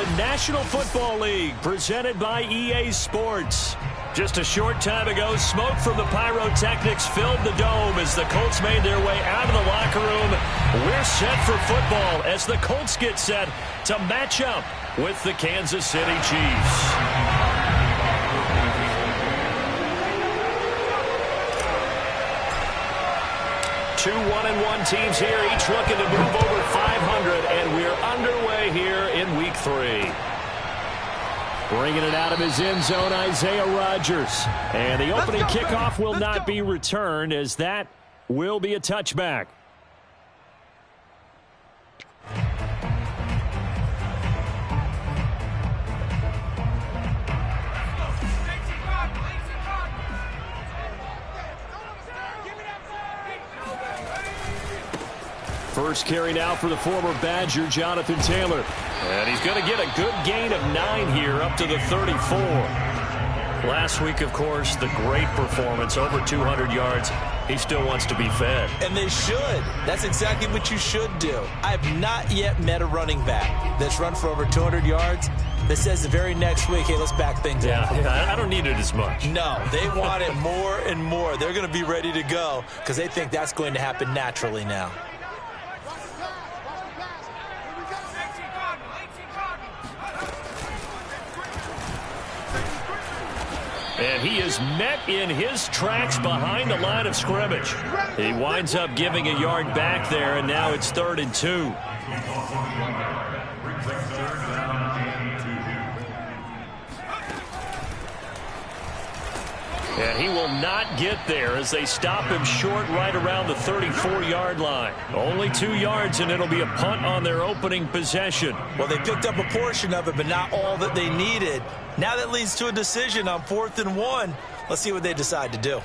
the National Football League, presented by EA Sports. Just a short time ago, smoke from the pyrotechnics filled the dome as the Colts made their way out of the locker room. We're set for football as the Colts get set to match up with the Kansas City Chiefs. Two 1-1 teams here, each looking to move over 500, and we're underway here in Week 3. Bringing it out of his end zone, Isaiah Rodgers. And the opening kickoff will not be returned, as that will be a touchback. First carry now for the former Badger, Jonathan Taylor. And he's going to get a good gain of 9 here, up to the 34. Last week, of course, the great performance, over 200 yards. He still wants to be fed. And they should. That's exactly what you should do. I have not yet met a running back that's run for over 200 yards that says the very next week, hey, let's back things up. Yeah, I don't need it as much. No, they want it more and more. They're going to be ready to go because they think that's going to happen naturally now. And he is met in his tracks behind the line of scrimmage. He winds up giving a yard back there, and now it's 3rd and 2. And he will not get there as they stop him short right around the 34-yard line. Only 2 yards, and it'll be a punt on their opening possession. Well, they picked up a portion of it, but not all that they needed. Now that leads to a decision on 4th and 1. Let's see what they decide to do.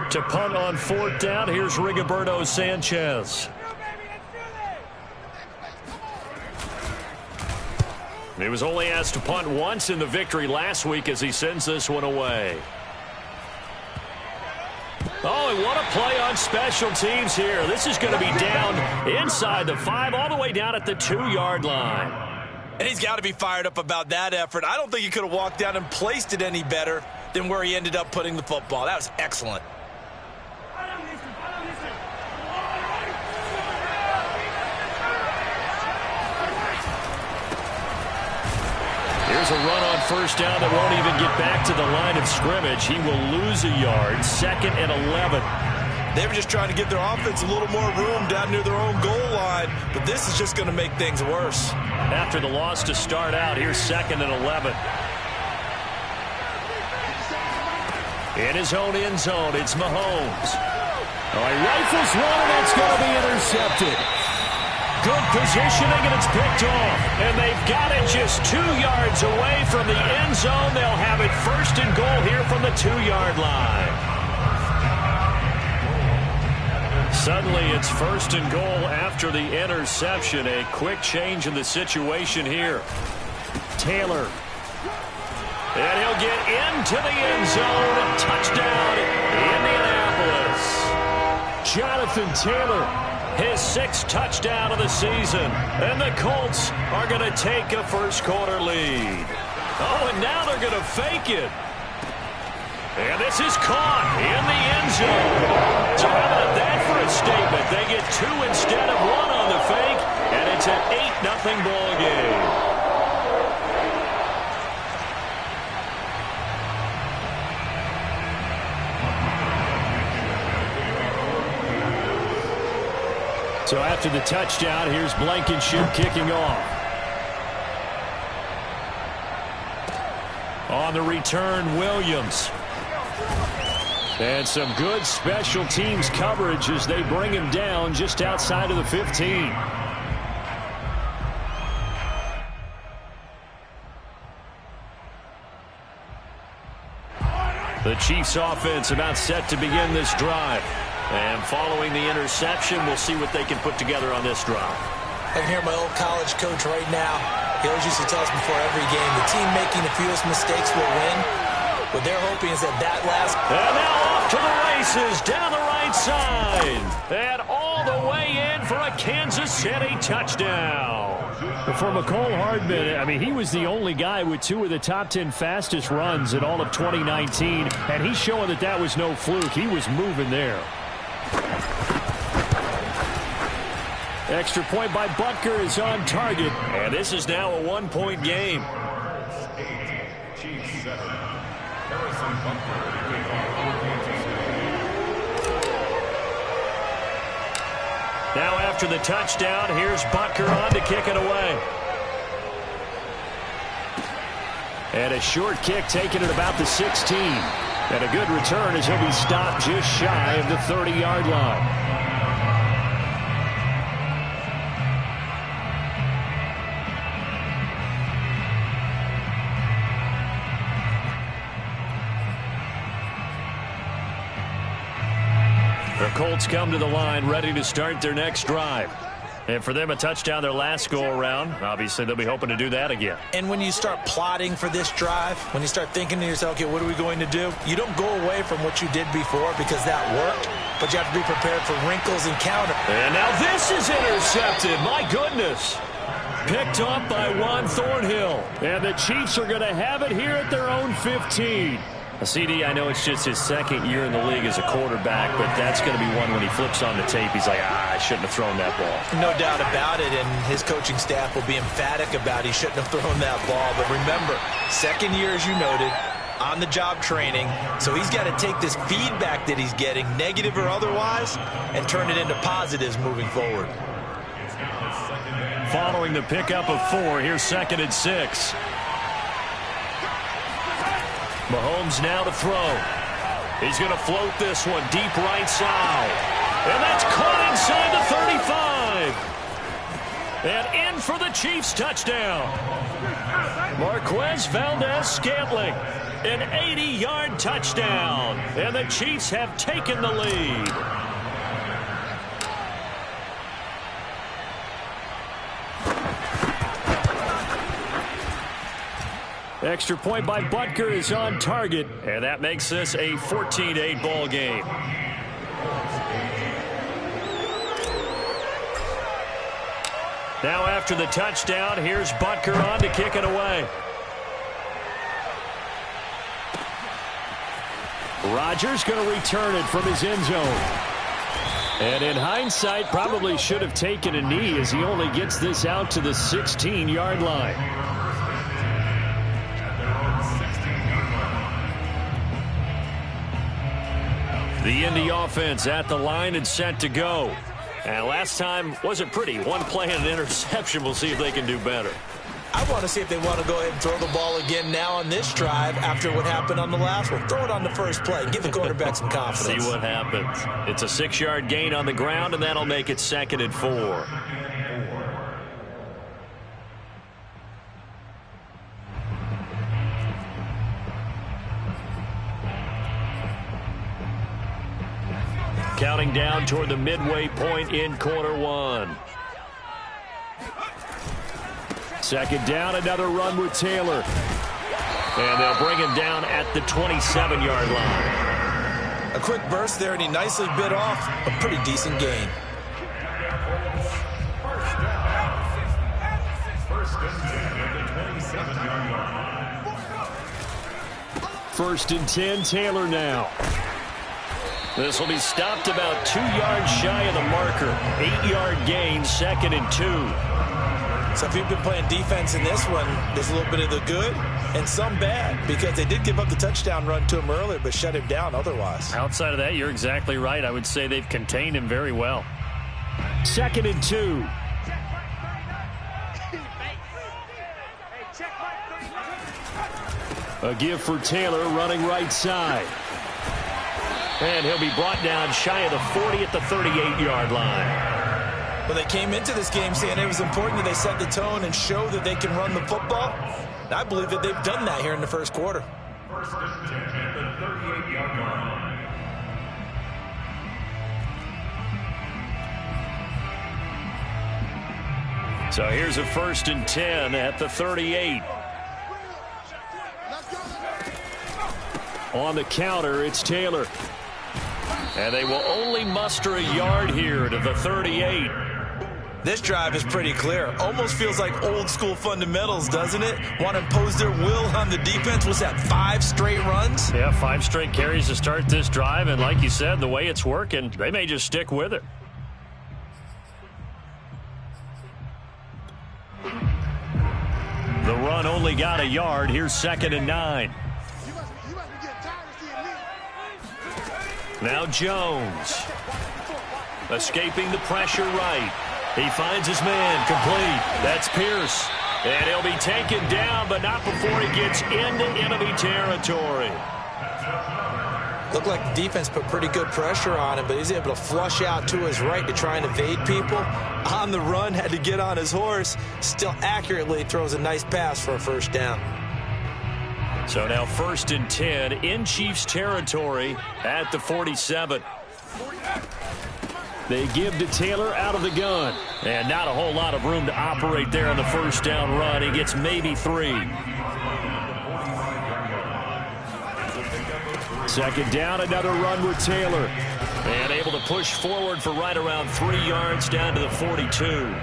To punt on 4th down, here's Rigoberto Sanchez. He was only asked to punt once in the victory last week as he sends this one away. Oh, and what a play on special teams here. This is going to be down inside the 5, all the way down at the 2-yard line. And he's got to be fired up about that effort. I don't think he could have walked down and placed it any better than where he ended up putting the football. That was excellent. Here's a run on 1st down that won't even get back to the line of scrimmage. He will lose a yard. 2nd and 11. They were just trying to give their offense a little more room down near their own goal line, but this is just going to make things worse. After the loss to start out, here's 2nd and 11. In his own end zone, it's Mahomes. Oh, he rifles one, and that's going to be intercepted. Good positioning, and it's picked off. And they've got it just 2 yards away from the end zone. They'll have it 1st and goal here from the 2-yard line. Suddenly, it's 1st and goal after the interception. A quick change in the situation here. Taylor. And he'll get into the end zone. Touchdown, Indianapolis. Jonathan Taylor, his 6th touchdown of the season. And the Colts are going to take a first-quarter lead. Oh, and now they're going to fake it. And this is caught in the end zone. So how about that for a statement? They get 2 instead of 1 on the fake, and it's an 8-0 ball game. So after the touchdown, here's Blankenship kicking off. On the return, Williams. And some good special teams coverage as they bring him down just outside of the 15. The Chiefs offense about set to begin this drive. And following the interception, we'll see what they can put together on this drive. I can hear my old college coach right now. He always used to tell us before every game, the team making the fewest mistakes will win. What they're hoping is that last... And now off to the races down the right side. And all the way in for a Kansas City touchdown. For McCole Hardman, I mean, he was the only guy with 2 of the top 10 fastest runs in all of 2019. And he's showing that that was no fluke. He was moving there. Extra point by Butker is on target. And this is now a 1-point game. Now after the touchdown, here's Butker on to kick it away. And a short kick taken at about the 16. And a good return as he'll be stopped just shy of the 30-yard line. The Colts come to the line ready to start their next drive. And for them, a touchdown their last go-around. Obviously, they'll be hoping to do that again. And when you start plotting for this drive, when you start thinking to yourself, okay, what are we going to do? You don't go away from what you did before because that worked, but you have to be prepared for wrinkles and counter. And now this is intercepted. My goodness. Picked up by Juan Thornhill. And the Chiefs are going to have it here at their own 15. CD, I know it's just his second year in the league as a quarterback, but that's going to be one when he flips on the tape. He's like, I shouldn't have thrown that ball. No doubt about it, and his coaching staff will be emphatic about he shouldn't have thrown that ball. But remember, second year, as you noted, on-the-job training, so he's got to take this feedback that he's getting, negative or otherwise, and turn it into positives moving forward. Following the pickup of 4, here's 2nd and 6. Mahomes now to throw. He's going to float this one deep right side. And that's caught inside the 35. And in for the Chiefs touchdown. Marquez Valdez-Scantling. An 80-yard touchdown. And the Chiefs have taken the lead. Extra point by Butker is on target. And that makes this a 14-8 ball game. Now after the touchdown, here's Butker on to kick it away. Rodgers going to return it from his end zone. And in hindsight, probably should have taken a knee as he only gets this out to the 16-yard line. The Indy offense at the line and set to go. And last time wasn't pretty. One play and an interception. We'll see if they can do better. I want to see if they want to go ahead and throw the ball again now on this drive after what happened on the last one. Throw it on the first play and give the quarterback some confidence. See what happens. It's a 6-yard gain on the ground, and that'll make it 2nd and 4. Counting down toward the midway point in quarter 1. 2nd down, another run with Taylor. And they'll bring him down at the 27-yard line. A quick burst there, and he nicely bit off a pretty decent gain. First and 10, Taylor now. This will be stopped about 2 yards shy of the marker. 8-yard gain, 2nd and 2. So if you've been playing defense in this one, there's a little bit of the good and some bad, because they did give up the touchdown run to him earlier, but shut him down otherwise. Outside of that, you're exactly right. I would say they've contained him very well. 2nd and 2. A give for Taylor running right side. And he'll be brought down shy of the 40 at the 38-yard line. Well, they came into this game saying it was important that they set the tone and show that they can run the football. And I believe that they've done that here in the first quarter. First and 10 at the 38-yard line. So here's a 1st and 10 at the 38. On the counter, it's Taylor. And they will only muster a yard here to the 38. This drive is pretty clear. Almost feels like old school fundamentals, doesn't it? Want to impose their will on the defense. Was that 5 straight runs? Yeah, 5 straight carries to start this drive. And like you said, the way it's working, they may just stick with it. The run only got a yard. Here's 2nd and 9. Now Jones. Escaping the pressure right. He finds his man complete. That's Pierce. And he'll be taken down, but not before he gets into enemy territory. Looked like the defense put pretty good pressure on him, but he's able to flush out to his right to try and evade people. On the run, had to get on his horse. Still accurately throws a nice pass for a 1st down. So now 1st and 10 in Chiefs territory at the 47. They give to Taylor out of the gun. And not a whole lot of room to operate there on the 1st down run. He gets maybe 3. 2nd down, another run with Taylor. And able to push forward for right around 3 yards down to the 42.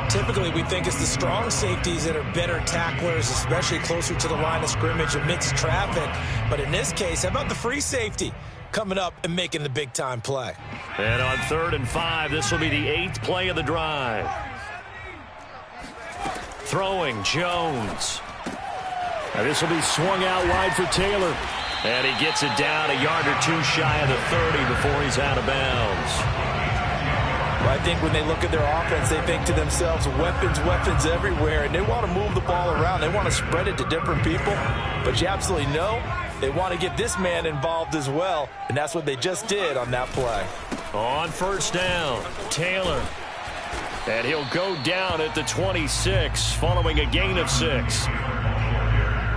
Typically, we think it's the strong safeties that are better tacklers, especially closer to the line of scrimmage amidst traffic. But in this case, how about the free safety coming up and making the big-time play? And on 3rd and 5, this will be the 8th play of the drive. Throwing, Jones. Now this will be swung out wide for Taylor. And he gets it down a yard or 2 shy of the 30 before he's out of bounds. Well, I think when they look at their offense, they think to themselves, weapons, weapons everywhere, and they want to move the ball around. They want to spread it to different people, but you absolutely know they want to get this man involved as well, and that's what they just did on that play. On 1st down, Taylor. And he'll go down at the 26 following a gain of 6.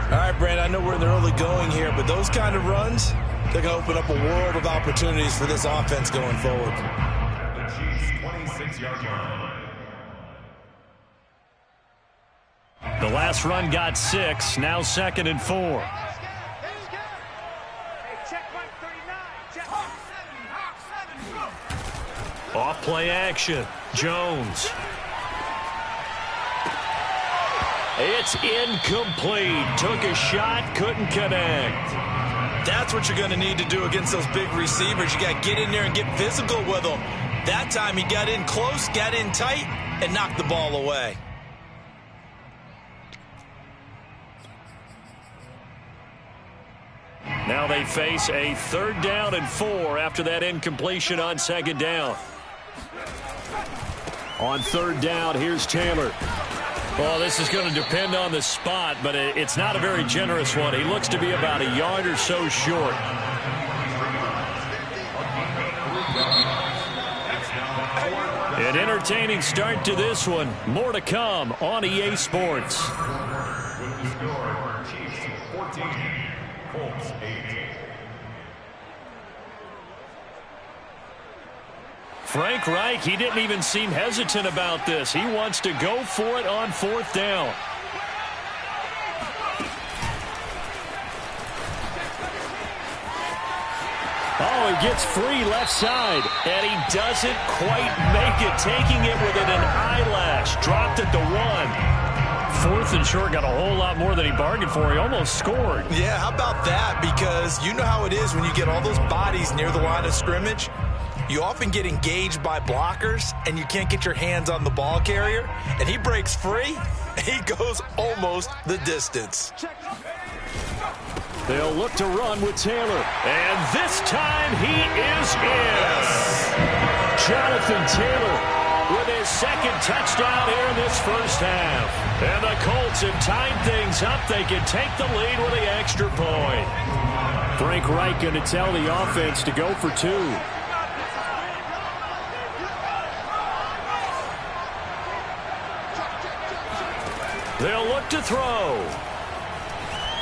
All right, Brent, I know we're in the early going here, but those kind of runs, they're going to open up a world of opportunities for this offense going forward. The Chiefs' 26-yard line. The last run got 6, now 2nd and 4. Off play action, Jones. It's incomplete. Took a shot, couldn't connect. That's what you're going to need to do against those big receivers. You got to get in there and get physical with them. That time he got in close, got in tight, and knocked the ball away. Now they face a 3rd down and 4 after that incompletion on 2nd down. On 3rd down, here's Taylor. Well, this is going to depend on the spot, but it's not a very generous one. He looks to be about a yard or so short. An entertaining start to this one. More to come on EA Sports. With the score, Chiefs 14, Colts 8. Frank Reich, he didn't even seem hesitant about this. He wants to go for it on 4th down. Oh, he gets free left side. And he doesn't quite make it, taking it within an eyelash. Dropped at the 1. 4th and short, got a whole lot more than he bargained for. He almost scored. Yeah, how about that? Because you know how it is when you get all those bodies near the line of scrimmage. You often get engaged by blockers, and you can't get your hands on the ball carrier. And he breaks free. He goes almost the distance. They'll look to run with Taylor. And this time he is in. Jonathan Taylor with his 2nd touchdown here in this 1st half. And the Colts have tied things up. They can take the lead with the extra point. Frank Reich going to tell the offense to go for 2. They'll look to throw.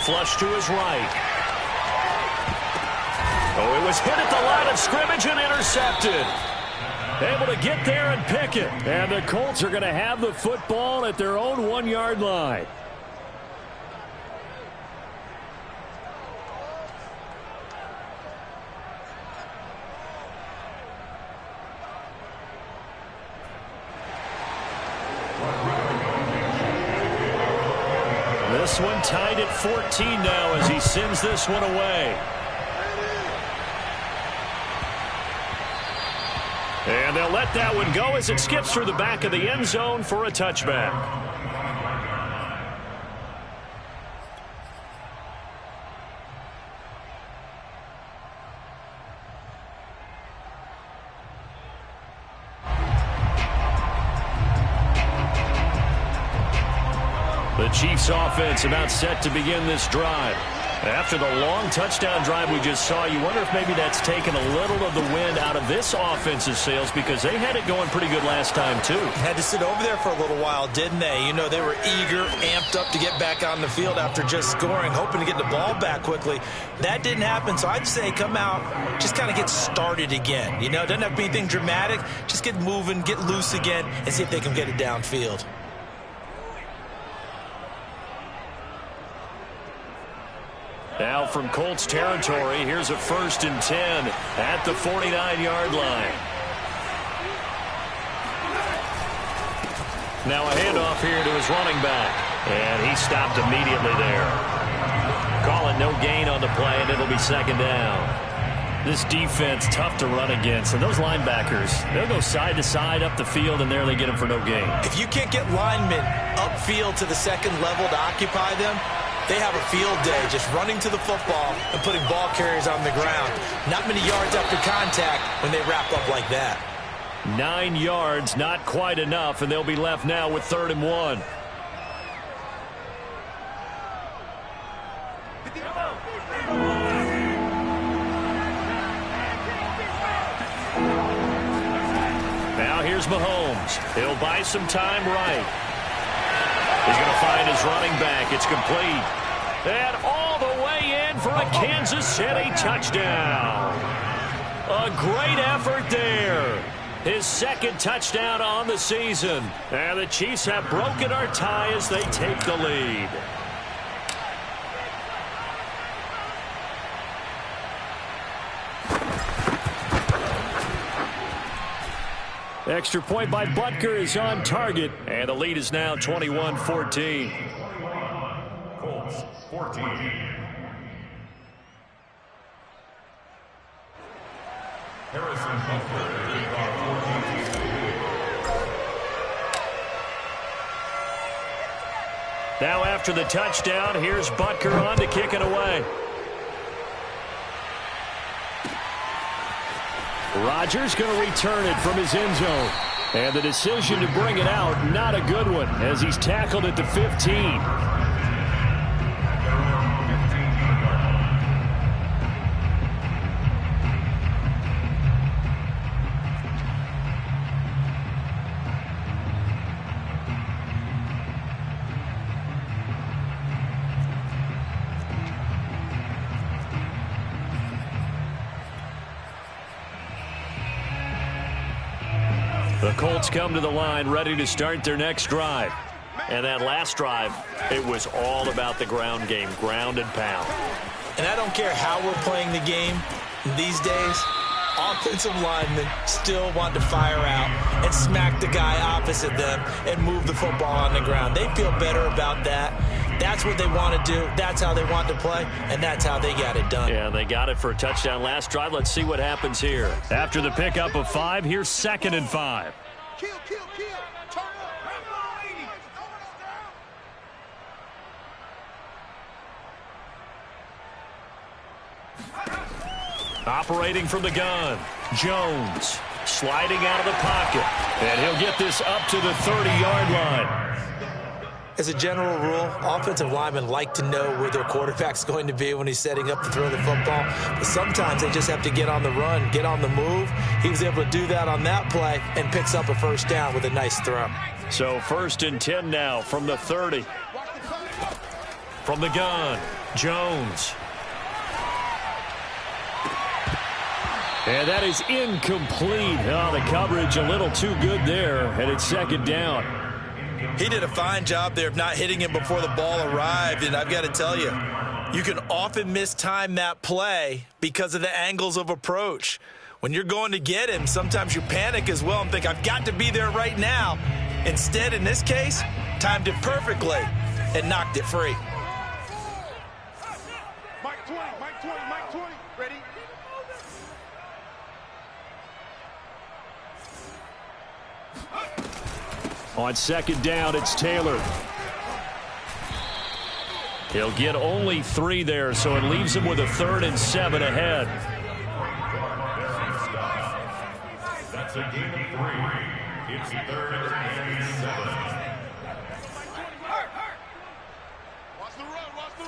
Flush to his right. Oh, it was hit at the line of scrimmage and intercepted. Able to get there and pick it. And the Colts are going to have the football at their own 1-yard line. This one tied at 14 now as he sends this one away. And they'll let that one go as it skips through the back of the end zone for a touchback. The Chiefs offense about set to begin this drive. After the long touchdown drive we just saw, you wonder if maybe that's taken a little of the wind out of this offense's sails because they had it going pretty good last time too. Had to sit over there for a little while, didn't they? You know, they were eager, amped up to get back on the field after just scoring, hoping to get the ball back quickly. That didn't happen, so I'd say come out, just kind of get started again. You know, it doesn't have to be anything dramatic. Just get moving, get loose again, and see if they can get it downfield. Now from Colts territory, here's a 1st and 10 at the 49-yard line. Now a handoff here to his running back. And he stopped immediately there. Calling no gain on the play, and it'll be 2nd down. This defense tough to run against. And those linebackers, they'll go side to side up the field, and there they get them for no gain. If you can't get linemen upfield to the second level to occupy them, they have a field day just running to the football and putting ball carriers on the ground. Not many yards after contact when they wrap up like that. 9 yards, not quite enough, and they'll be left now with 3rd and 1. Now here's Mahomes. He'll buy some time right. He's going to find his running back. It's complete. And all the way in for a Kansas City touchdown. A great effort there. His 2nd touchdown on the season. And the Chiefs have broken our tie as they take the lead. Extra point by Butker is on target, and the lead is now 21-14. Colts 14. Harrison Butker, 14. Now after the touchdown, here's Butker on to kick it away. Rodgers going to return it from his end zone. And the decision to bring it out, not a good one, as he's tackled at the 15. The Colts come to the line ready to start their next drive. And that last drive, it was all about the ground game, ground and pound. And I don't care how we're playing the game these days, offensive linemen still want to fire out and smack the guy opposite them and move the football on the ground. They feel better about that. That's what they want to do. That's how they want to play, and that's how they got it done. Yeah, they got it for a touchdown last drive. Let's see what happens here. After the pickup of 5, here's 2nd and 5. Kill. Turn up. Operating from the gun, Jones sliding out of the pocket, and he'll get this up to the 30-yard line. As a general rule, offensive linemen like to know where their quarterback's going to be when he's setting up to throw the football. But sometimes they just have to get on the run, get on the move. He was able to do that on that play and picks up a 1st down with a nice throw. So 1st and 10 now from the 30. From the gun, Jones. And that is incomplete. Oh, the coverage a little too good there, and it's second down. He did a fine job there of not hitting him before the ball arrived, and I've got to tell you, you can often mistime that play because of the angles of approach. When you're going to get him, sometimes you panic as well and think, I've got to be there right now. Instead, in this case, timed it perfectly and knocked it free. Mike 20, Mike 20, Mike 20. Ready? On second down, it's Taylor. He'll get only 3 there, so it leaves him with a 3rd and 7 ahead. That's a game of 3. It's 3rd and 7. Watch the run, watch the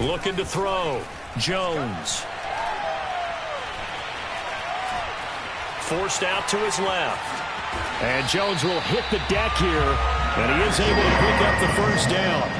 run. Looking to throw. Jones. Forced out to his left. And Jones will hit the deck here, and he is able to pick up the first down.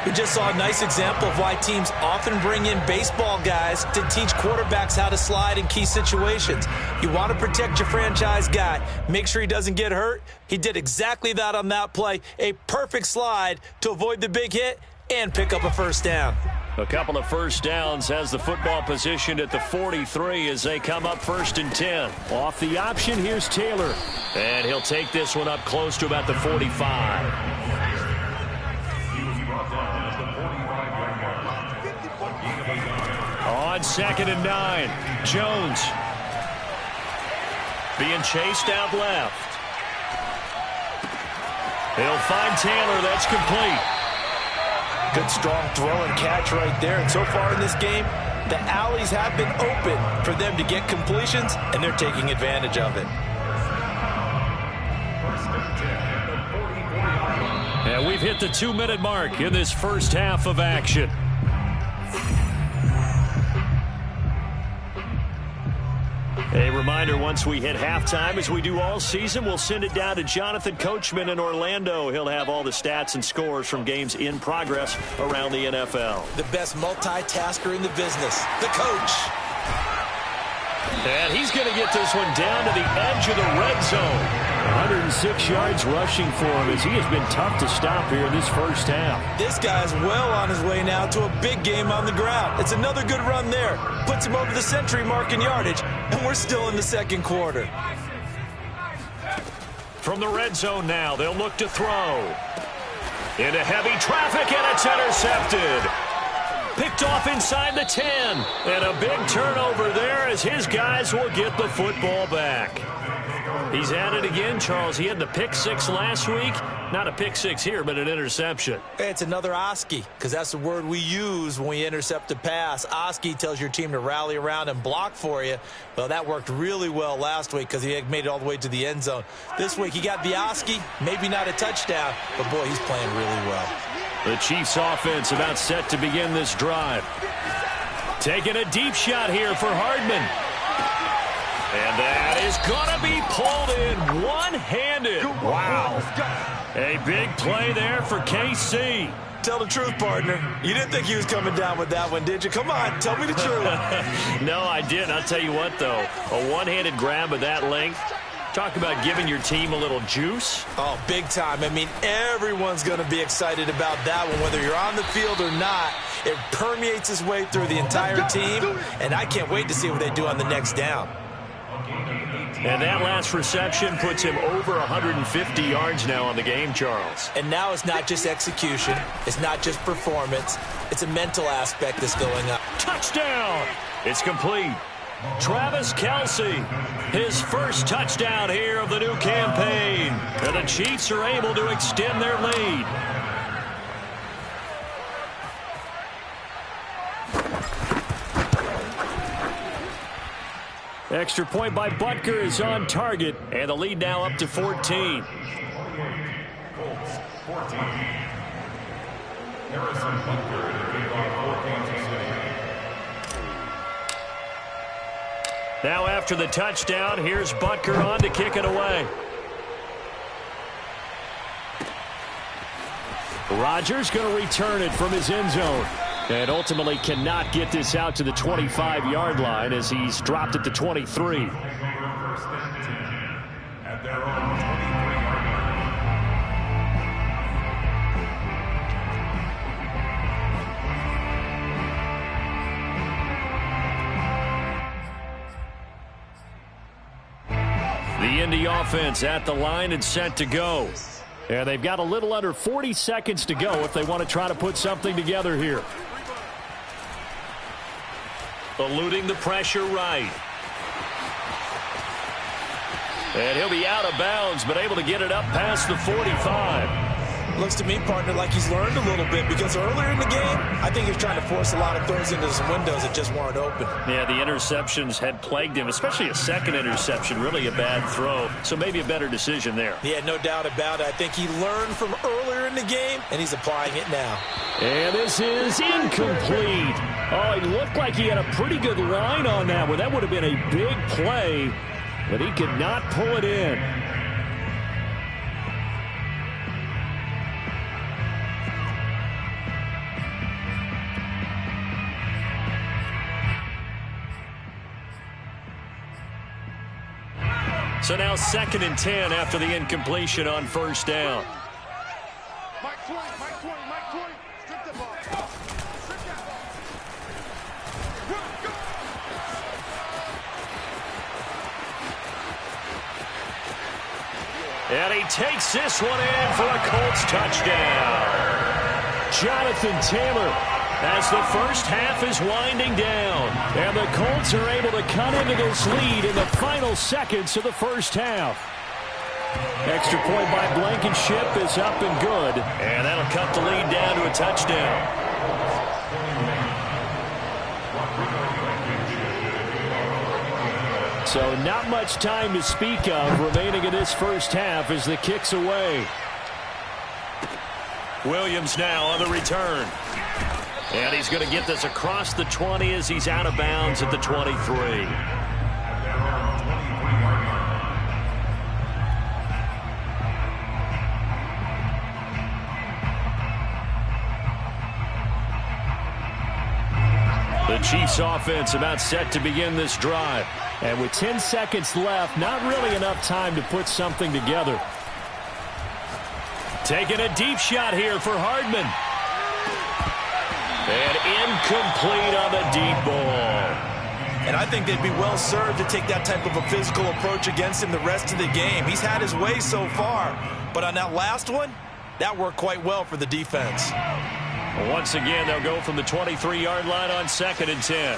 We just saw a nice example of why teams often bring in baseball guys to teach quarterbacks how to slide in key situations. You want to protect your franchise guy. Make sure he doesn't get hurt. He did exactly that on that play. A perfect slide to avoid the big hit and pick up a first down. A couple of first downs has the football positioned at the 43 as they come up 1st and 10. Off the option, here's Taylor. And he'll take this one up close to about the 45. On 2nd and 9, Jones. Being chased out left. He'll find Taylor. That's complete. Good strong throw and catch right there. And so far in this game, the alleys have been open for them to get completions, and they're taking advantage of it. And we've hit the 2-minute mark in this first half of action. A reminder, once we hit halftime, as we do all season, we'll send it down to Jonathan Coachman in Orlando. He'll have all the stats and scores from games in progress around the NFL. The best multitasker in the business, the coach. And he's going to get this one down to the edge of the red zone. 106 yards rushing for him as he has been tough to stop here in this first half. This guy's well on his way now to a big game on the ground. It's another good run there. Puts him over the century mark in yardage, and we're still in the second quarter. From the red zone now, they'll look to throw. Into heavy traffic, and it's intercepted. Picked off inside the 10. And a big turnover there as his guys will get the football back. He's at it again, Charles. He had the pick 6 last week. Not a pick 6 here, but an interception. It's another Oski, because that's the word we use when we intercept a pass. Oski tells your team to rally around and block for you. Well, that worked really well last week because he had made it all the way to the end zone. This week he got the Oski, maybe not a touchdown, but boy, he's playing really well. The Chiefs offense about set to begin this drive. Taking a deep shot here for Hardman. And that is going to be pulled in one-handed. Wow. A big play there for KC. Tell the truth, partner. You didn't think he was coming down with that one, did you? Come on, tell me the truth. No, I didn't. I'll tell you what, though. A one-handed grab of that length. Talk about giving your team a little juice. Oh, big time. I mean, everyone's going to be excited about that one, whether you're on the field or not. It permeates its way through the entire team, and I can't wait to see what they do on the next down. And that last reception puts him over 150 yards now on the game, Charles. And now it's not just execution. It's not just performance. It's a mental aspect that's going up. Touchdown! It's complete. Travis Kelce, his first touchdown here of the new campaign. And the Chiefs are able to extend their lead. Extra point by Butker is on target, and the lead now up to 14. Colts, 14. Harrison Butker to kick off for Kansas City. Now after the touchdown, here's Butker on to kick it away. Rodgers going to return it from his end zone. And ultimately cannot get this out to the 25-yard line as he's dropped it to 23. At their own 23-yard line. The Indy offense at the line and set to go. And they've got a little under 40 seconds to go if they want to try to put something together here. Eluding the pressure right. And he'll be out of bounds, but able to get it up past the 45. Looks to me, partner, like he's learned a little bit because earlier in the game, I think he was trying to force a lot of throws into some windows that just weren't open. Yeah, the interceptions had plagued him, especially a second interception, really a bad throw. So maybe a better decision there. Yeah, no doubt about it. I think he learned from earlier in the game, and he's applying it now. And this is incomplete. Oh, he looked like he had a pretty good line on that one. That would have been a big play, but he could not pull it in. So now 2nd and 10 after the incompletion on first down. Mike 20, Mike 20, Mike 20. Strip the ball. Strip that ball. Run, go. And he takes this one in for a Colts touchdown. Jonathan Taylor, as the first half is winding down. And the Colts are able to cut into this lead in the final seconds of the first half. Extra point by Blankenship is up and good. And that'll cut the lead down to a touchdown. So not much time to speak of remaining in this first half as the kick's away. Williams now on the return. And he's going to get this across the 20 as he's out of bounds at the 23. The Chiefs offense about set to begin this drive. And with 10 seconds left, not really enough time to put something together. Taking a deep shot here for Hardman. And incomplete on the deep ball. And I think they'd be well served to take that type of a physical approach against him the rest of the game. He's had his way so far. But on that last one, that worked quite well for the defense. Once again, they'll go from the 23-yard line on 2nd and 10.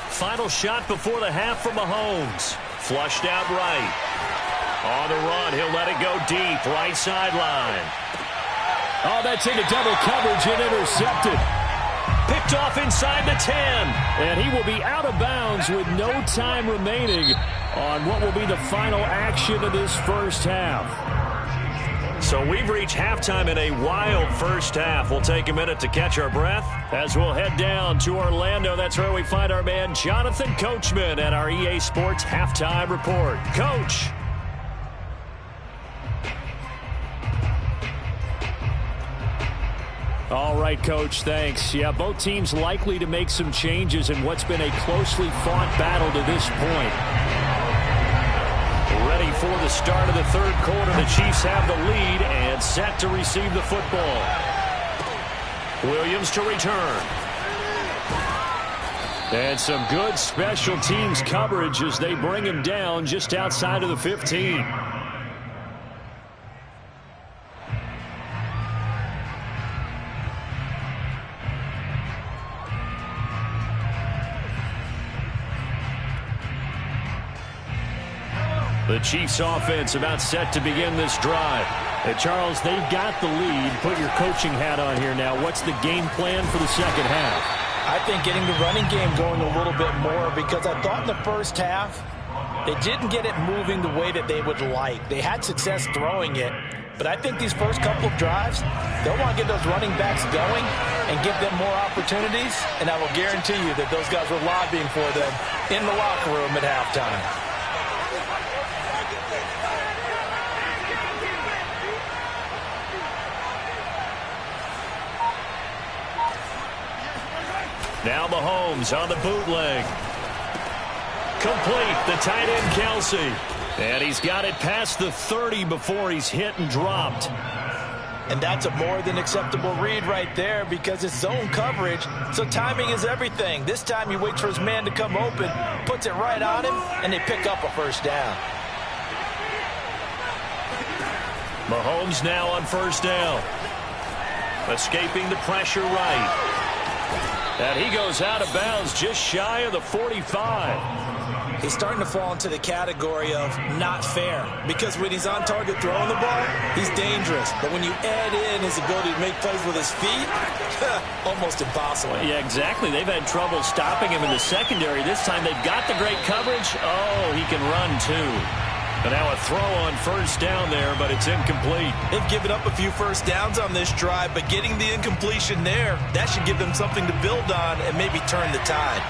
Final shot before the half for Mahomes. Flushed out right. On the run, he'll let it go deep, right sideline. Oh, that's into double coverage and intercepted. Picked off inside the 10. And he will be out of bounds with no time remaining on what will be the final action of this first half. So we've reached halftime in a wild first half. We'll take a minute to catch our breath as we'll head down to Orlando. That's where we find our man Jonathan Coachman at our EA Sports Halftime Report. Coach. All right, Coach, thanks. Yeah, both teams likely to make some changes in what's been a closely fought battle to this point. Ready for the start of the third quarter. The Chiefs have the lead and set to receive the football. Williams to return. And some good special teams coverage as they bring him down just outside of the 15. The Chiefs offense about set to begin this drive. And Charles, they've got the lead. Put your coaching hat on here now. What's the game plan for the second half? I think getting the running game going a little bit more because I thought in the first half they didn't get it moving the way that they would like. They had success throwing it. But I think these first couple of drives, they'll want to get those running backs going and give them more opportunities. And I will guarantee you that those guys were lobbying for them in the locker room at halftime. Now Mahomes on the bootleg. Complete, the tight end Kelsey. And he's got it past the 30 before he's hit and dropped. And that's a more than acceptable read right there because it's zone coverage, so timing is everything. This time he waits for his man to come open, puts it right on him, and they pick up a first down. Mahomes now on first down. Escaping the pressure right. And he goes out of bounds just shy of the 45. He's starting to fall into the category of not fair because when he's on target throwing the ball, he's dangerous. But when you add in his ability to make plays with his feet, almost impossible. Yeah, exactly. They've had trouble stopping him in the secondary. This time they've got the great coverage. Oh, he can run too. But now a throw on first down there, but it's incomplete. They've given up a few first downs on this drive, but getting the incompletion there, that should give them something to build on and maybe turn the tide.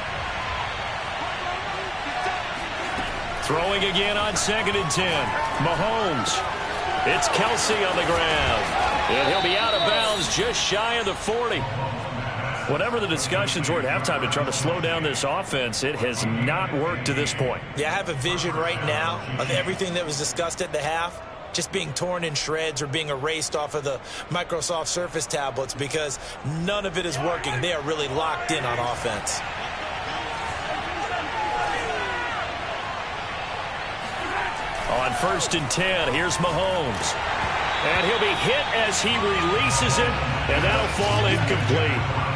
Throwing again on 2nd and 10. Mahomes. It's Kelsey on the ground. And he'll be out of bounds just shy of the 40. Whatever the discussions were at halftime to try to slow down this offense, it has not worked to this point. Yeah, I have a vision right now of everything that was discussed at the half just being torn in shreds or being erased off of the Microsoft Surface tablets because none of it is working. They are really locked in on offense. On 1st and 10, here's Mahomes. And he'll be hit as he releases it, and that'll fall incomplete.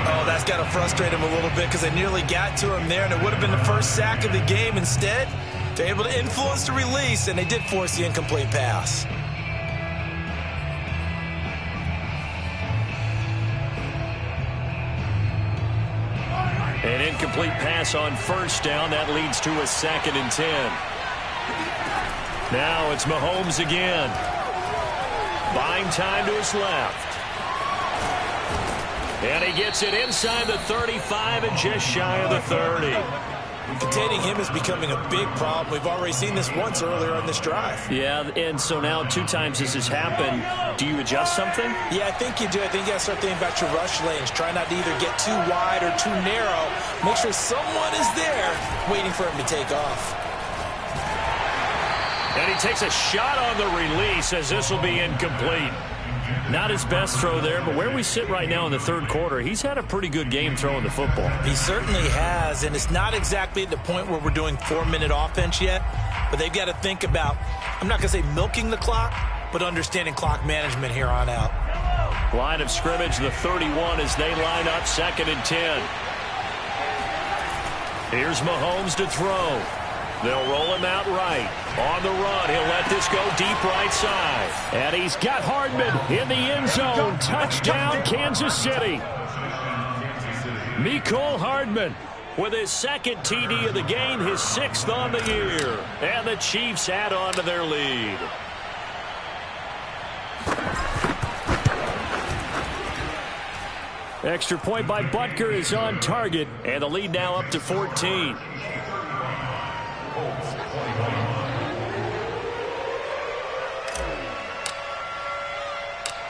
Oh, that's got to frustrate him a little bit because they nearly got to him there, and it would have been the first sack of the game. Instead, they're able to influence the release, and they did force the incomplete pass. An incomplete pass on first down. That leads to a 2nd and 10. Now it's Mahomes again. Buying time to his left. And he gets it inside the 35 and just shy of the 30. Containing him is becoming a big problem. We've already seen this once earlier on this drive. Yeah, and so now 2 times this has happened. Do you adjust something? Yeah, I think you do. I think you got to start thinking about your rush lanes. Try not to either get too wide or too narrow. Make sure someone is there waiting for him to take off. And he takes a shot on the release as this will be incomplete. Not his best throw there, but where we sit right now in the 3rd quarter, he's had a pretty good game throwing the football. He certainly has, and it's not exactly at the point where we're doing 4-minute offense yet, but they've got to think about, I'm not going to say milking the clock, but understanding clock management here on out. Line of scrimmage, the 31 as they line up 2nd and 10. Here's Mahomes to throw. They'll roll him out right. On the run, he'll let this go deep right side. And he's got Hardman in the end zone. Touchdown, Kansas City. Mecole Hardman with his 2nd TD of the game, his 6th on the year. And the Chiefs add on to their lead. Extra point by Butker is on target. And the lead now up to 14.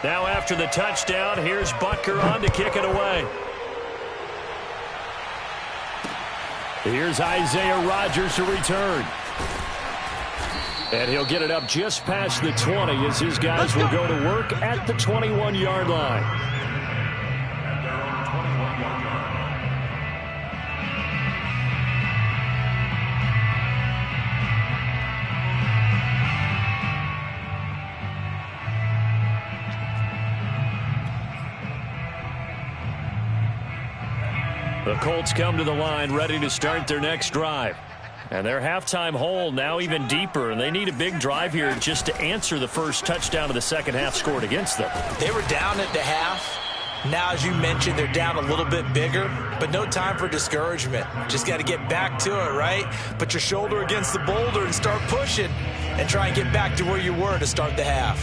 Now after the touchdown, here's Butker on to kick it away. Here's Isaiah Rodgers to return. And he'll get it up just past the 20 as his guys will go to work at the 21-yard line. The Colts come to the line ready to start their next drive. And their halftime hole now even deeper, and they need a big drive here just to answer the first touchdown of the second half scored against them. They were down at the half. Now, as you mentioned, they're down a little bit bigger, but no time for discouragement. Just got to get back to it, right? Put your shoulder against the boulder and start pushing and try and get back to where you were to start the half.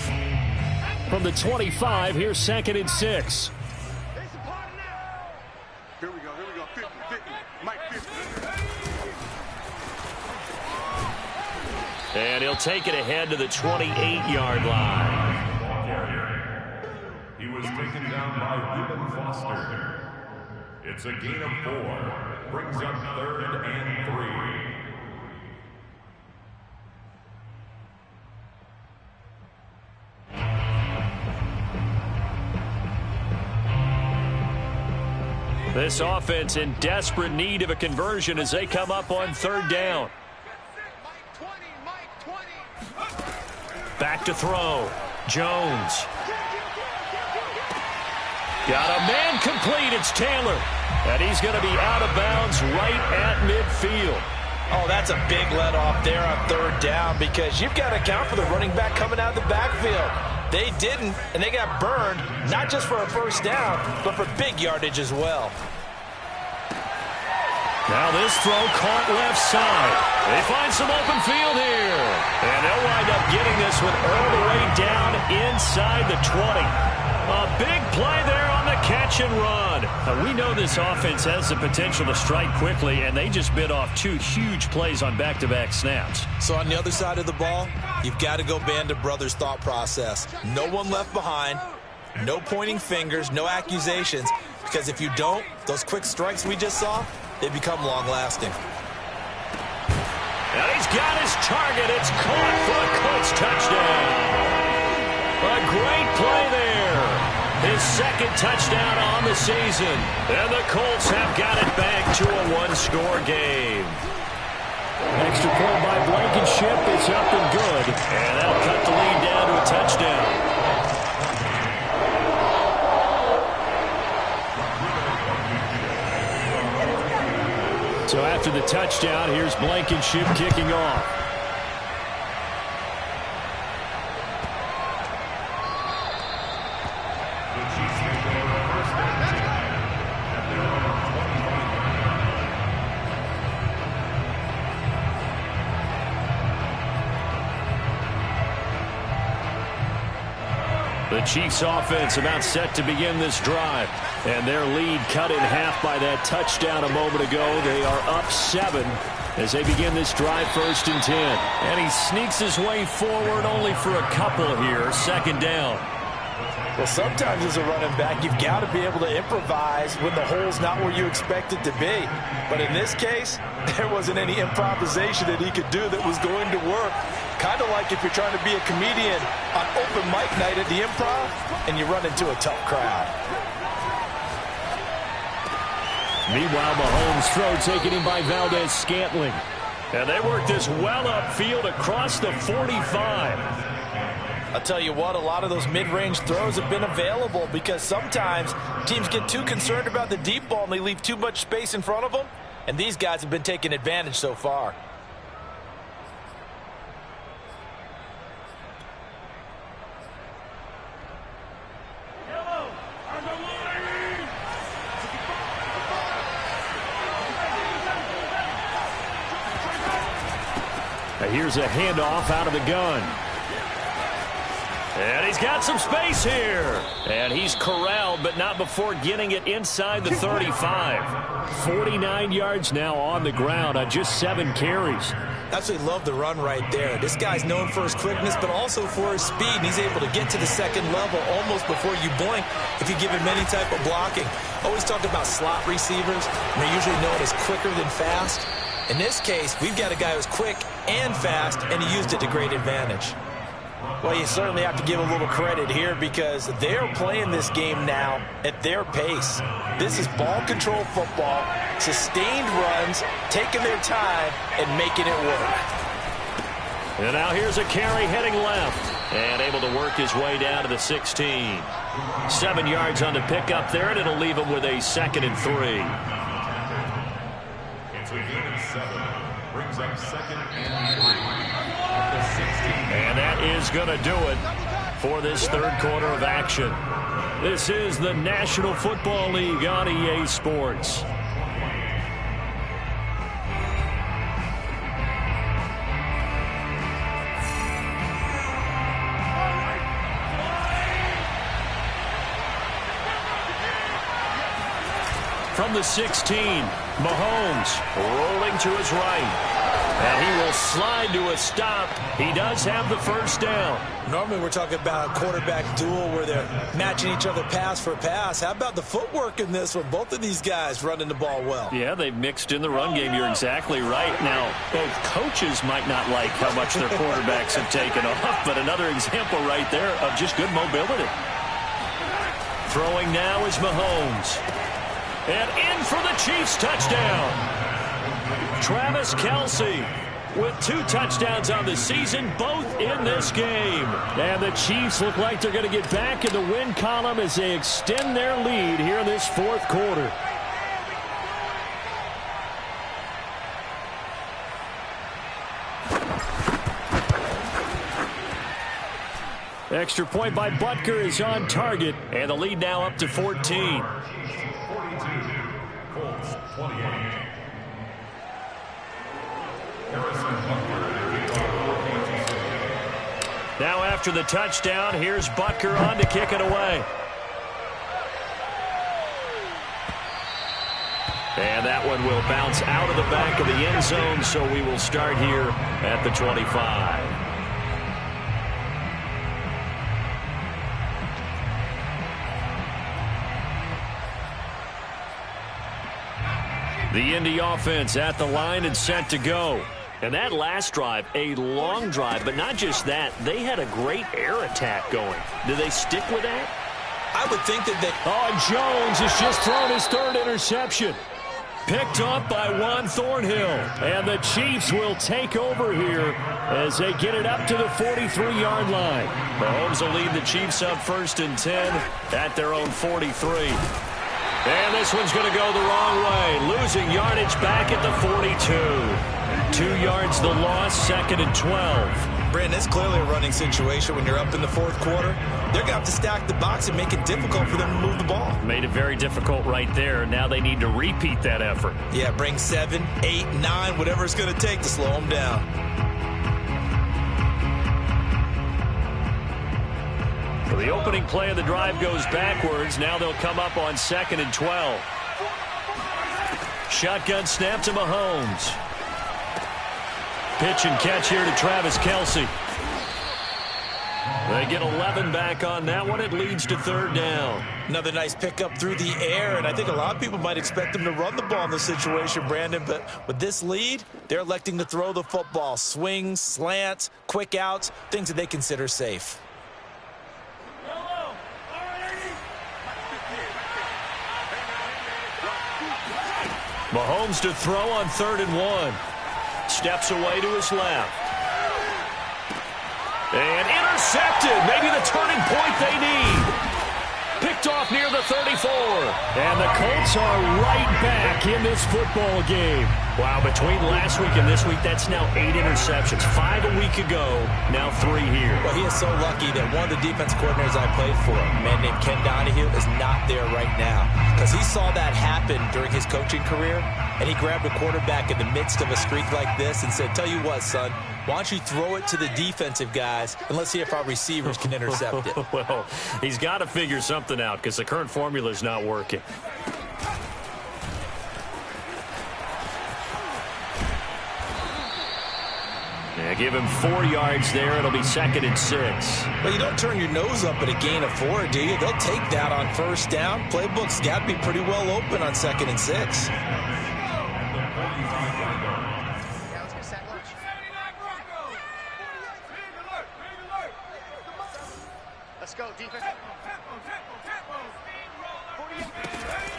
From the 25, here's 2nd and 6. Here we go, 50, Mike 50. And he'll take it ahead to the 28-yard line. He was taken down by Reuben Foster. It's a gain of 4. Brings up 3rd and 3. This offense in desperate need of a conversion as they come up on 3rd down. Back to throw. Jones. Got a man complete. It's Taylor. And he's going to be out of bounds right at midfield. Oh, that's a big let off there on 3rd down because you've got to account for the running back coming out of the backfield. They didn't, and they got burned, not just for a 1st down, but for big yardage as well. Now this throw caught left side. They find some open field here. And they'll wind up getting this one all the way down inside the 20. A big play there on the catch and run. Now, we know this offense has the potential to strike quickly, and they just bit off 2 huge plays on back-to-back snaps. So on the other side of the ball, you've got to go Band of Brothers thought process. No one left behind, no pointing fingers, no accusations, because if you don't, those quick strikes we just saw, they become long-lasting. And he's got his target. It's caught for a Colts touchdown. A great play there. His 2nd touchdown on the season. And the Colts have got it back to a 1-score game. Extra point by Blankenship. It's up and good. And that'll cut the lead down to a touchdown. So after the touchdown, here's Blankenship kicking off. The Chiefs offense about set to begin this drive. And their lead cut in half by that touchdown a moment ago. They are up 7 as they begin this drive 1st and 10. And he sneaks his way forward only for a couple here. 2nd down. Well, sometimes as a running back, you've got to be able to improvise when the hole's not where you expect it to be. But in this case, there wasn't any improvisation that he could do that was going to work. Kind of like if you're trying to be a comedian on open mic night at the Improv and you run into a tough crowd. Meanwhile, Mahomes' throw taken in by Valdez-Scantling. And they work this well upfield across the 45. I'll tell you what, a lot of those mid-range throws have been available because sometimes teams get too concerned about the deep ball and they leave too much space in front of them. And these guys have been taking advantage so far. Here's a handoff out of the gun. And he's got some space here. And he's corralled, but not before getting it inside the 35. 49 yards now on the ground on just 7 carries. Absolutely love the run right there. This guy's known for his quickness, but also for his speed. And he's able to get to the 2nd level almost before you blink if you give him any type of blocking. Always talk about slot receivers, and they're usually known as quicker than fast. In this case, we've got a guy who's quick and fast, and he used it to great advantage. Well, you certainly have to give a little credit here because they're playing this game now at their pace. This is ball control football, sustained runs, taking their time, and making it work. And now here's a carry heading left and able to work his way down to the 16. 7 yards on the pickup there, and it'll leave him with a 2nd and 3. It's a gain of 7. Brings up 2nd and 3. The 16. And that is going to do it for this 3rd quarter of action. This is the National Football League on EA Sports. From the 16, Mahomes rolling to his right. And he will slide to a stop. He does have the first down. Normally we're talking about a quarterback duel where they're matching each other pass for pass. How about the footwork in this one? Both of these guys running the ball well. Yeah, they've mixed in the run game. You're exactly right. Now, both coaches might not like how much their quarterbacks have taken off, but another example right there of just good mobility. Throwing now is Mahomes. And in for the Chiefs touchdown. Travis Kelce with 2 touchdowns on the season, both in this game. And the Chiefs look like they're going to get back in the win column as they extend their lead here in this fourth quarter. Extra point by Butker is on target, and the lead now up to 14. 42, Colts 28. Now after the touchdown, here's Butker on to kick it away. And that one will bounce out of the back of the end zone, so we will start here at the 25. The Indy offense at the line and set to go. And that last drive, a long drive, but not just that. They had a great air attack going. Do they stick with that? I would think that they... Oh, Jones has just thrown his 3rd interception. Picked up by Juan Thornhill. And the Chiefs will take over here as they get it up to the 43-yard line. Mahomes will lead the Chiefs up 1st and 10 at their own 43. And this one's going to go the wrong way. Losing yardage back at the 42. 2 yards the loss, 2nd and 12. Brandon, it's clearly a running situation when you're up in the 4th quarter. They're going to have to stack the box and make it difficult for them to move the ball. Made it very difficult right there. Now they need to repeat that effort. Yeah, bring 7, 8, 9, whatever it's going to take to slow them down. So the opening play of the drive goes backwards. Now they'll come up on 2nd and 12. Shotgun snap to Mahomes. Pitch and catch here to Travis Kelce. They get 11 back on that one. It leads to 3rd down. Another nice pickup through the air, and I think a lot of people might expect them to run the ball in this situation, Brandon, but with this lead, they're electing to throw the football. Swings, slants, quick outs, things that they consider safe. Mahomes to throw on 3rd and 1. Steps away to his left. And intercepted. Maybe the turning point they need. Picked off near the 34. And the Colts are right back in this football game. Wow, between last week and this week, that's now 8 interceptions. 5 a week ago, now 3 here. Well, he is so lucky that one of the defense coordinators I played for, a man named Ken Donahue, is not there right now. Because he saw that happen during his coaching career, and he grabbed a quarterback in the midst of a streak like this and said, tell you what, son, why don't you throw it to the defensive guys, and let's see if our receivers can intercept it. Well, he's got to figure something out because the current formula is not working. Yeah, give him 4 yards there. It'll be 2nd and 6. Well, you don't turn your nose up at a gain of 4, do you? They'll take that on 1st down. Playbook's got to be pretty well open on 2nd and 6. Let's go, defense.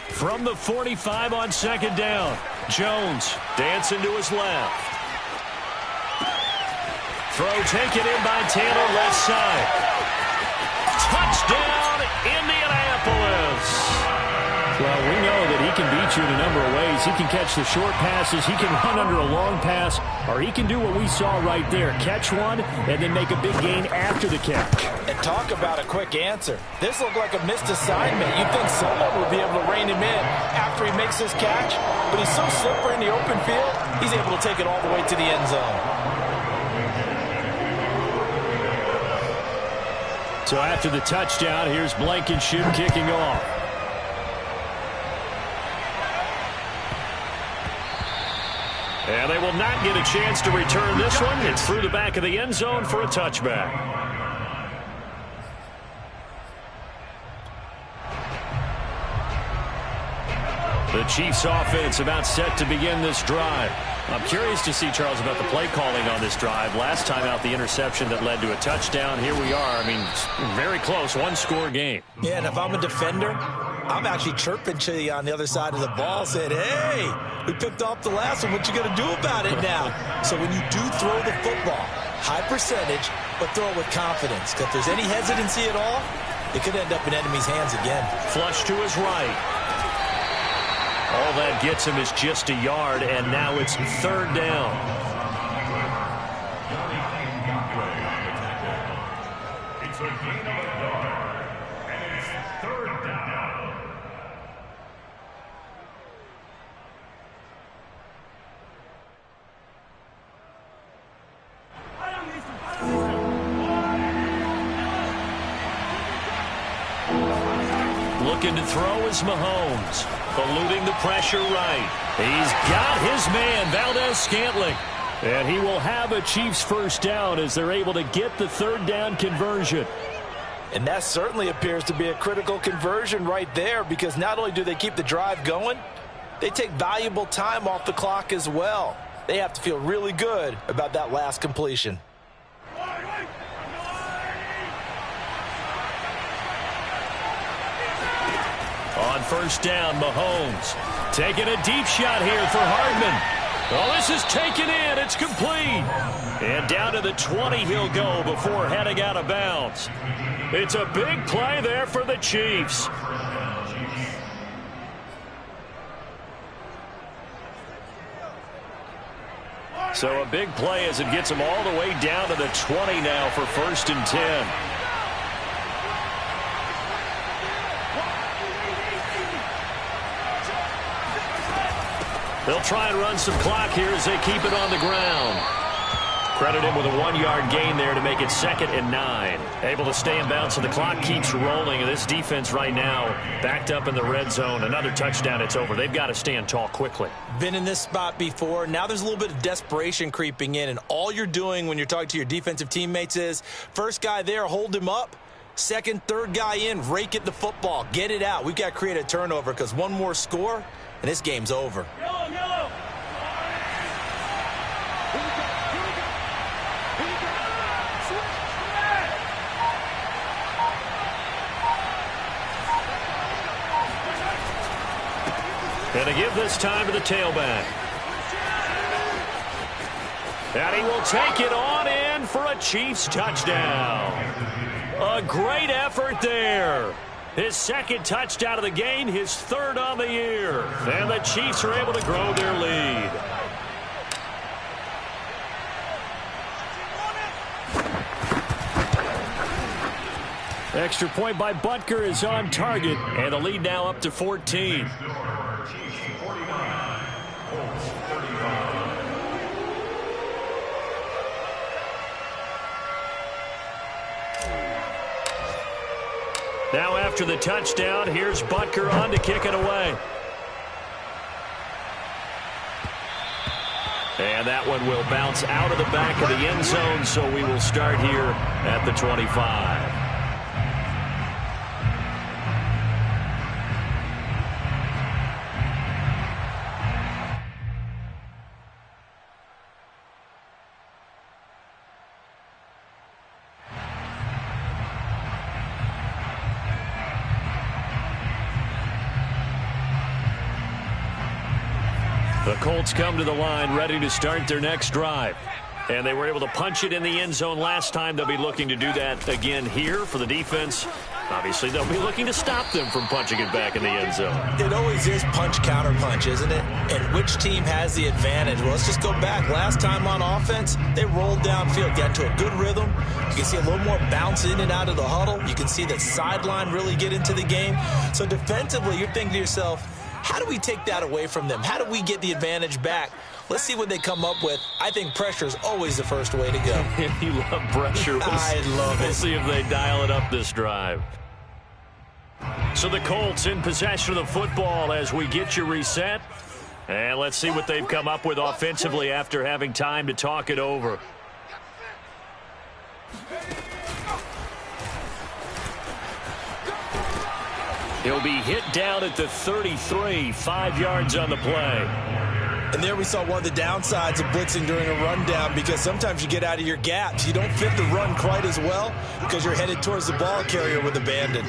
From the 45 on 2nd down. Jones dancing to his left. Throw taken in by Taylor, left side. Touchdown, Indianapolis. Well, we know that he can beat you in a number of ways. He can catch the short passes, he can run under a long pass, or he can do what we saw right there, catch one and then make a big gain after the catch. And talk about a quick answer. This looked like a missed assignment. You'd think someone would be able to rein him in after he makes this catch, but he's so slippery in the open field, he's able to take it all the way to the end zone. So after the touchdown, here's Blankenship kicking off. And they will not get a chance to return this one. It's through the back of the end zone for a touchback. The Chiefs offense about set to begin this drive. I'm curious to see, Charles, about the play calling on this drive. Last time out, the interception that led to a touchdown. Here we are. I mean, very close, one-score game. Yeah, and if I'm a defender, I'm actually chirping to you on the other side of the ball, saying, hey, we picked off the last one. What you going to do about it now? So when you do throw the football, high percentage, but throw it with confidence. Because if there's any hesitancy at all, it could end up in enemy's hands again. Flush to his right. All that gets him is just a yard, and now it's third down. It's a gain of a yard, and it's third down. Looking to throw is Mahomes. Eluding the pressure right. He's got his man, Valdez-Scantling. And he will have a Chiefs first down as they're able to get the third down conversion. And that certainly appears to be a critical conversion right there, because not only do they keep the drive going, they take valuable time off the clock as well. They have to feel really good about that last completion. On first down, Mahomes taking a deep shot here for Hardman. Oh, this is taken in. It's complete. And down to the 20 he'll go before heading out of bounds. It's a big play there for the Chiefs. So a big play as it gets them all the way down to the 20 now for first and 10. They'll try and run some clock here as they keep it on the ground. Credit him with a 1-yard gain there to make it 2nd and 9. Able to stay in bounds, so the clock keeps rolling. And this defense right now backed up in the red zone. Another touchdown, it's over. They've got to stand tall quickly. Been in this spot before. Now there's a little bit of desperation creeping in. And all you're doing when you're talking to your defensive teammates is, first guy there, hold him up. Second, third guy in, rake at the football. Get it out. We've got to create a turnover, because one more score, and this game's over. And to give this time to the tailback. And he will take it on in for a Chiefs touchdown. A great effort there. His second touchdown of the game, his third on the year. And the Chiefs are able to grow their lead. Extra point by Butker is on target, and the lead now up to 14. Now after the touchdown, here's Butker on to kick it away. And that one will bounce out of the back of the end zone, so we will start here at the 25. The Colts come to the line ready to start their next drive. And they were able to punch it in the end zone last time. They'll be looking to do that again here for the defense. Obviously, they'll be looking to stop them from punching it back in the end zone. It always is punch-counter-punch, isn't it? And which team has the advantage? Well, let's just go back. Last time on offense, they rolled downfield, got into a good rhythm. You can see a little more bounce in and out of the huddle. You can see the sideline really get into the game. So defensively, you're thinking to yourself, how do we take that away from them? How do we get the advantage back? Let's see what they come up with. I think pressure is always the first way to go. You love pressure. I love it. We'll see if they dial it up this drive. So the Colts in possession of the football as we get you reset. And let's see what they've come up with offensively after having time to talk it over. He'll be hit down at the 33, 5 yards on the play. And there we saw one of the downsides of blitzing during a rundown, because sometimes you get out of your gaps. You don't fit the run quite as well because you're headed towards the ball carrier with abandon.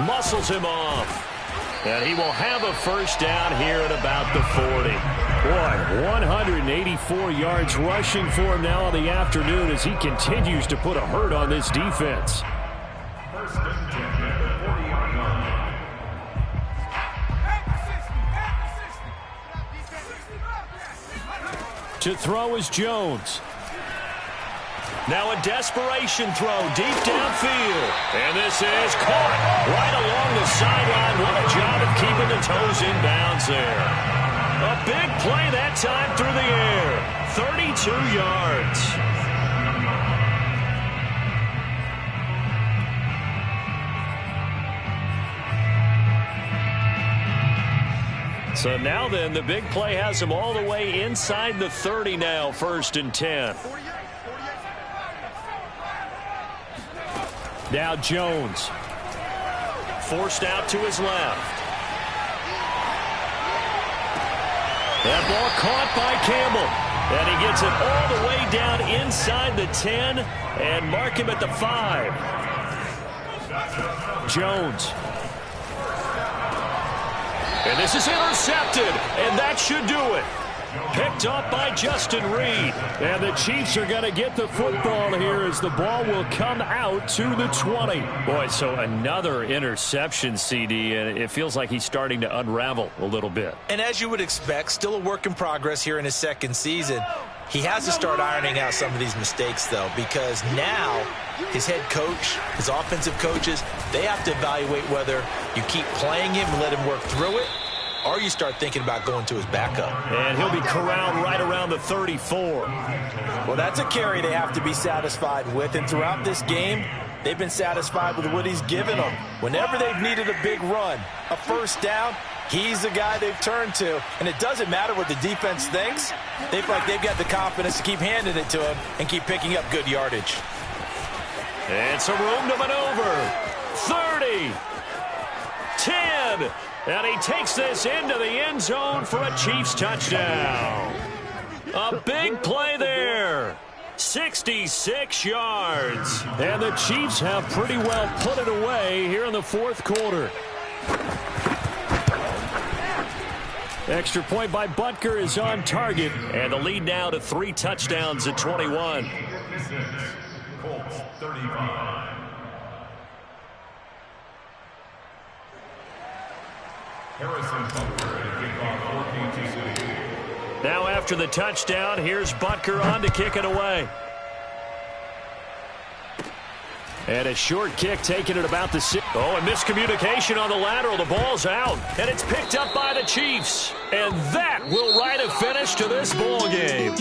Muscles him off. And he will have a first down here at about the 40. Boy, 184 yards rushing for him now on the afternoon as he continues to put a hurt on this defense. First and 10 at the 40-yard line. To throw is Jones. Now a desperation throw deep downfield. And this is caught right along the sideline. What a job of keeping the toes in bounds there. A big play that time through the air. 32 yards. So now then, the big play has him all the way inside the 30 now, 1st and 10. Now Jones. Forced out to his left. That ball caught by Campbell. And he gets it all the way down inside the 10 and mark him at the 5. Jones. And this is intercepted, and that should do it. Picked up by Justin Reed. And the Chiefs are going to get the football here as the ball will come out to the 20. Boy, so another interception, CD, and it feels like he's starting to unravel a little bit. And as you would expect, still a work in progress here in his second season. He has to start ironing out some of these mistakes, though, because now his head coach, his offensive coaches, they have to evaluate whether you keep playing him and let him work through it, or you start thinking about going to his backup. And he'll be corralled right around the 34. Well, that's a carry they have to be satisfied with. And throughout this game, they've been satisfied with what he's given them. Whenever they've needed a big run, a first down, he's the guy they've turned to. And it doesn't matter what the defense thinks. They feel like they've got the confidence to keep handing it to him and keep picking up good yardage. And some room to maneuver. 30. 10. And he takes this into the end zone for a Chiefs touchdown. A big play there. 66 yards. And the Chiefs have pretty well put it away here in the fourth quarter. Extra point by Butker is on target. And the lead now to 3 touchdowns at 21. Colts 35. Harrison Butker to kick off 14-2. Now after the touchdown, here's Butker on to kick it away. And a short kick taken at about the 6. Oh, and miscommunication on the lateral. The ball's out. And it's picked up by the Chiefs. And that will write a finish to this ball game.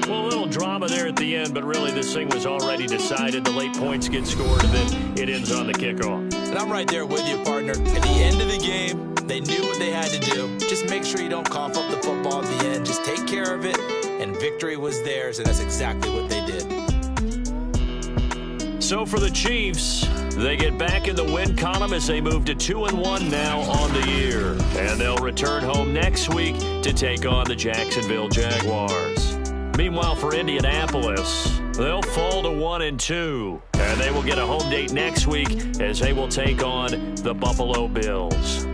Well, a little drama there at the end, but really this thing was already decided. The late points get scored, and then it ends on the kickoff. And I'm right there with you, partner. At the end of the game, they knew what they had to do. Just make sure you don't cough up the football at the end. Just take care of it, and victory was theirs, and that's exactly what they did. So for the Chiefs, they get back in the win column as they move to 2-1 now on the year. And they'll return home next week to take on the Jacksonville Jaguars. Meanwhile, for Indianapolis, they'll fall to 1-2. And they will get a home date next week as they will take on the Buffalo Bills.